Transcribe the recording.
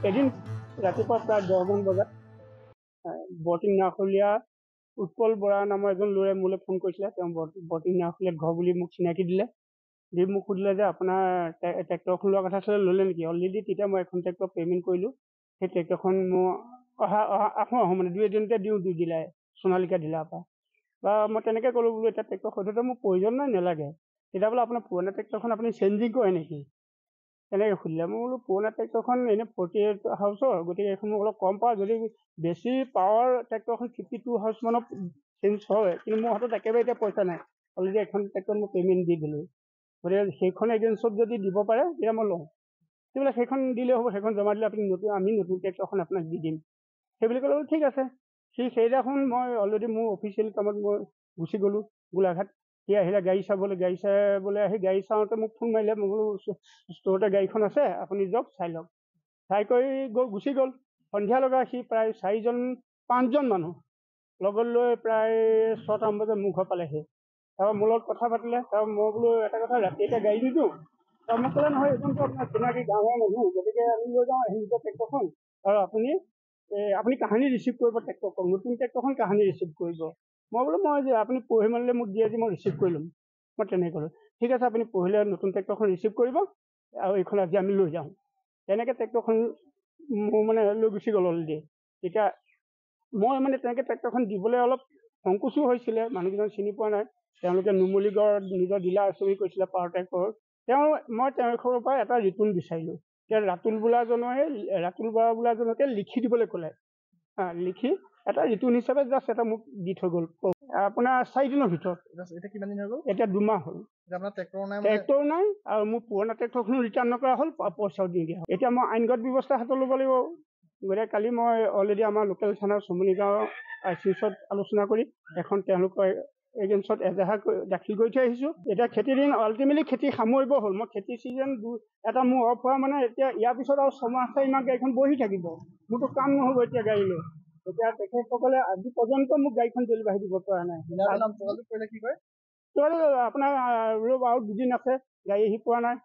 এদিন ৰাতিপুৱা প্ৰায় 10মান বজাত বৰটিং নাওখলীয়া উৎপল বৰা নামৰ এজন ল'ৰাই মোলৈ ফোন কৰিছিলে। তেওঁ বৰটিং নাওখলীয়াত ঘৰ বুলি মোক চিনাকি দিলে। দি মোক সুধিলে যে আপোনাৰ ট্ৰেক্টৰখন লোৱাৰ কথা আছিলে, ল'লে নেকি? অলৰেডি তেতিয়া মই এখন ট্ৰেক্টৰ পে'মেণ্ট কৰিলোঁ। সেই ট্ৰেক্টৰখন মোৰ আহোঁ মানে 2 এদিনতে দিওঁ 2 ডিলাৰ সোণালিকা ডিলাৰ পৰা। বা মই তেনেকৈ ক'লোঁ বোলো এতিয়া ট্ৰেক্টৰ সৈতে মোৰ প্ৰয়োজন নাই, নালাগে। তেতিয়া বোলে আপোনাৰ পুৰণা ট্ৰেক্টৰখন আপুনি চেঞ্জিং কৰে নেকি? তেনেকৈ সুধিলে। মই বোলো পুৰণা ট্ৰেক্টৰখন এনেই 48 হাউচৰ, গতিকে এইখন মোক অলপ কম পাৱাৰ, যদি বেছি পাৱাৰ ট্ৰেক্টৰখন 52 হাউচ মানত চেঞ্জ হয়, কিন্তু মোৰ হাতত একেবাৰে এতিয়া পইচা নাই। অলৰেডি এখন ট্ৰেক্টৰত মই পে'মেণ্ট দি দিলোঁ। গতিকে সেইখন এগেইনষ্টত যদি দিব পাৰে তেতিয়া মই লওঁ। সেইবিলাক সেইখন দিলেই হ'ব, সেইখন জমা দিলে আপুনি আমি নতুন ট্ৰেক্টৰখন আপোনাক দি দিম। সেইবুলি ক'লে ঠিক আছে। সেইদিনাখন মই অলৰেডি মোৰ অফিচিয়েল কামত মই গুচি গ'লোঁ গোলাঘাট। সি আহিলে গাড়ী চাবলৈ আহি গাড়ী চাওঁতে মোক ফোন মাৰিলে। মই বোলো ষ্ট'ৰতে গাড়ীখন আছে, আপুনি যাওক চাই লওক। চাই কৰি গুচি গ'ল। সন্ধিয়া লগা সি প্ৰায় 5জন মানুহ লগত লৈ প্ৰায় 6টামান বজাত মোৰ ঘৰ পালেহি। তাৰপৰা মোৰ লগত কথা পাতিলে। তাৰপৰা মই বোলো এটা কথা, ৰাতি এতিয়া গাড়ী নিদিওঁ। তাৰপৰা মোক ক'লে নহয়, এইখনতো আপোনাৰ চিনাকি গাঁৱৰ মানুহ, গতিকে আমি লৈ যাওঁ আহিব ট্ৰেক্টৰখন, আৰু আপুনি কাহানি ৰিচিভ কৰিব ট্ৰেক্টৰখন, নতুন ট্ৰেক্টৰখন কাহানি ৰিচিভ কৰিব। মই বোলো মই যে আপুনি পৰহি মানিলে মোক দিয়ে যে মই ৰিচিভ কৰি ল'ম। মই তেনেকৈ ক'লোঁ। ঠিক আছে, আপুনি পৰহিলৈ নতুন ট্ৰেক্টৰখন ৰিচিভ কৰিব, আৰু এইখন আজি আমি লৈ যাওঁ। তেনেকৈ ট্ৰেক্টৰখন মোৰ মানে লৈ গুচি গ'ল অলৰেডি। তেতিয়া মই মানে তেনেকৈ ট্ৰেক্টৰখন দিবলৈ অলপ সংকোচো হৈছিলে। মানুহকেইজন চিনি পোৱা নাই। তেওঁলোকে নুমলীগড় নিজৰ ডিলাৰ আছে বুলি কৈছিলে পাৱাৰ ট্ৰেক্টৰৰ। মই তেওঁলোকৰ পৰা এটা ৰিটাৰ্ণ বিচাৰিলোঁ। এতিয়া ৰাতুল বৰা বোলাজনকে লিখি দিবলৈ ক'লে। লিখি এটা ৰিটাৰ্ণ হিচাপে জাষ্ট এটা মোক দি থৈ গ'ল। আপোনাৰ 4 দিনৰ ভিতৰত। এতিয়া কিমান দিন হৈ গ'ল? এতিয়া 2 মাহ হ'ল। আপোনাৰ ট্ৰেক্টৰ নাই, আৰু মোৰ পুৰণা ট্ৰেক্টৰখনো ৰিটাৰ্ণ নকৰা হ'ল, পইচাও দি দিয়া হ'ল। এতিয়া মই আইনগত ব্যৱস্থা হাতত ল'ব লাগিব। গতিকে কালি মই অলৰেডি আমাৰ লোকেল থানাৰ চমনি গাঁৱৰ ICS আলোচনা কৰি এখন তেওঁলোকৰ এগেইনষ্টত এজাহাৰ দাখিল কৰি থৈ আহিছোঁ। এতিয়া খেতিৰ দিন আল্টিমেটলি খেতি সামৰিব হ'ল। মই খেতি ছিজন এটা মোৰ অফ হোৱা মানে এতিয়া ইয়াৰ পিছত আৰু 6 মাহ 4 মাহ গাড়ীখন বহি থাকিব। মোৰতো কাম নহ'ব এতিয়া গাড়ী লৈ। এতিয়া তেখেতসকলে আজি পৰ্যন্ত মোক গাড়ীখন ডেলিভাৰী দিব পৰা নাই। কৰিলে কি কয়? আপোনাৰ আৰু 2 দিন আছে, গাড়ী আহি পোৱা নাই।